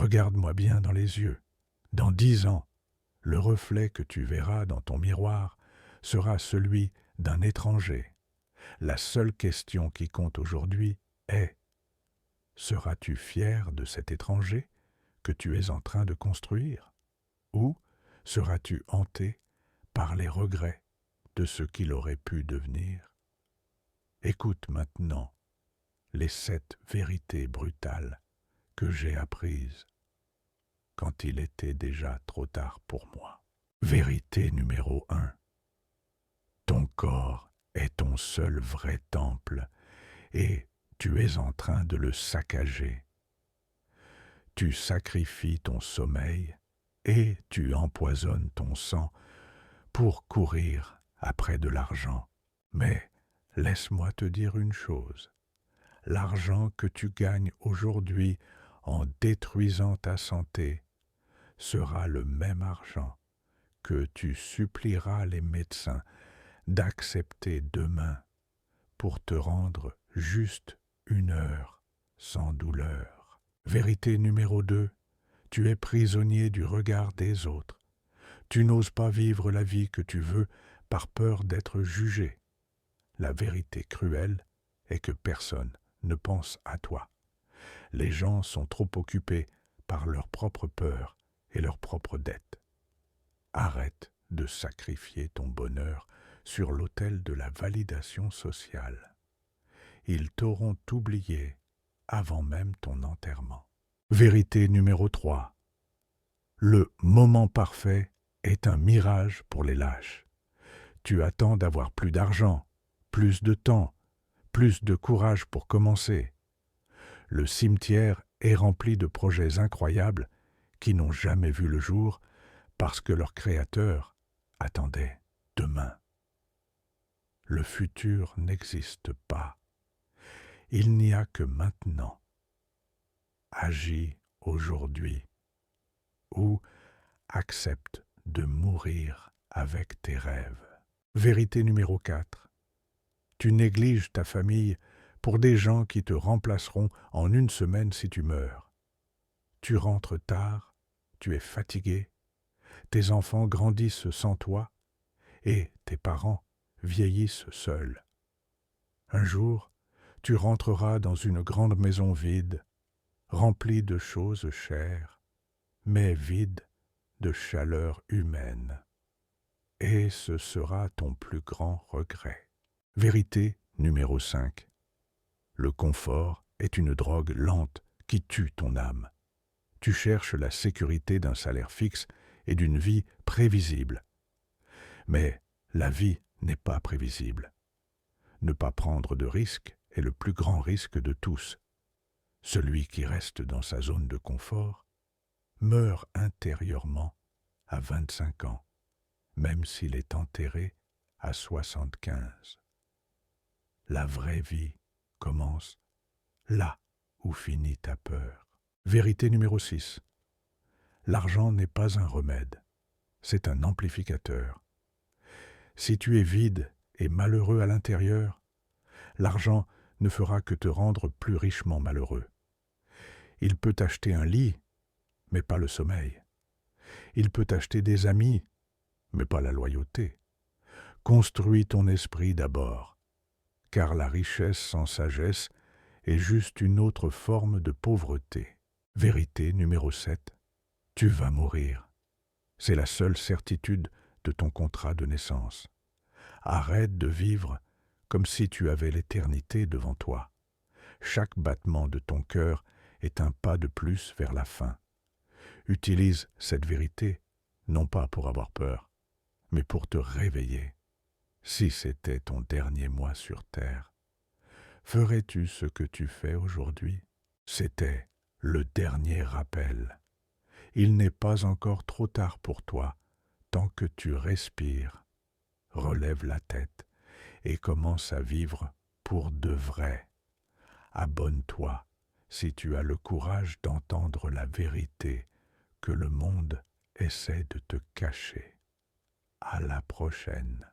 Regarde-moi bien dans les yeux. Dans 10 ans, le reflet que tu verras dans ton miroir sera celui d'un étranger. La seule question qui compte aujourd'hui est: seras-tu fier de cet étranger que tu es en train de construire? Ou seras-tu hanté par les regrets de ce qu'il aurait pu devenir? Écoute maintenant les 7 vérités brutales que j'ai apprises quand il était déjà trop tard pour moi. Vérité numéro 1. Ton corps est ton seul vrai temple et tu es en train de le saccager. Tu sacrifies ton sommeil et tu empoisonnes ton sang pour courir après de l'argent. Mais laisse-moi te dire une chose. L'argent que tu gagnes aujourd'hui en détruisant ta santé sera le même argent que tu supplieras les médecins d'accepter demain pour te rendre juste 1 heure sans douleur. Vérité numéro 2, tu es prisonnier du regard des autres. Tu n'oses pas vivre la vie que tu veux par peur d'être jugé. La vérité cruelle est que personne ne pense à toi. Les gens sont trop occupés par leurs propres peurs et leurs propres dettes. Arrête de sacrifier ton bonheur sur l'autel de la validation sociale. Ils t'auront oublié avant même ton enterrement. Vérité numéro 3. Le moment parfait est un mirage pour les lâches. Tu attends d'avoir plus d'argent, plus de temps, plus de courage pour commencer. Le cimetière est rempli de projets incroyables qui n'ont jamais vu le jour parce que leur créateur attendait demain. Le futur n'existe pas. Il n'y a que maintenant. Agis aujourd'hui ou accepte de mourir avec tes rêves. Vérité numéro 4. Tu négliges ta famille pour des gens qui te remplaceront en 1 semaine si tu meurs. Tu rentres tard, tu es fatigué, tes enfants grandissent sans toi et tes parents vieillissent seuls. Un jour, tu rentreras dans une grande maison vide, remplie de choses chères, mais vide de chaleur humaine. Et ce sera ton plus grand regret. Vérité numéro 5. Le confort est une drogue lente qui tue ton âme. Tu cherches la sécurité d'un salaire fixe et d'une vie prévisible. Mais la vie n'est pas prévisible. Ne pas prendre de risques est le plus grand risque de tous. Celui qui reste dans sa zone de confort meurt intérieurement à 25 ans, même s'il est enterré à 75. La vraie vie commence là où finit ta peur. Vérité numéro 6. L'argent n'est pas un remède, c'est un amplificateur. Si tu es vide et malheureux à l'intérieur, l'argent ne fera que te rendre plus richement malheureux. Il peut t'acheter un lit, mais pas le sommeil. Il peut t'acheter des amis, mais pas la loyauté. Construis ton esprit d'abord, car la richesse sans sagesse est juste une autre forme de pauvreté. Vérité numéro 7. Tu vas mourir. C'est la seule certitude de ton contrat de naissance. Arrête de vivre comme si tu avais l'éternité devant toi. Chaque battement de ton cœur est un pas de plus vers la fin. Utilise cette vérité, non pas pour avoir peur, mais pour te réveiller. Si c'était ton dernier mois sur terre, ferais-tu ce que tu fais aujourd'hui? C'était le dernier rappel. Il n'est pas encore trop tard pour toi, tant que tu respires. Relève la tête et commence à vivre pour de vrai. Abonne-toi si tu as le courage d'entendre la vérité que le monde essaie de te cacher. À la prochaine.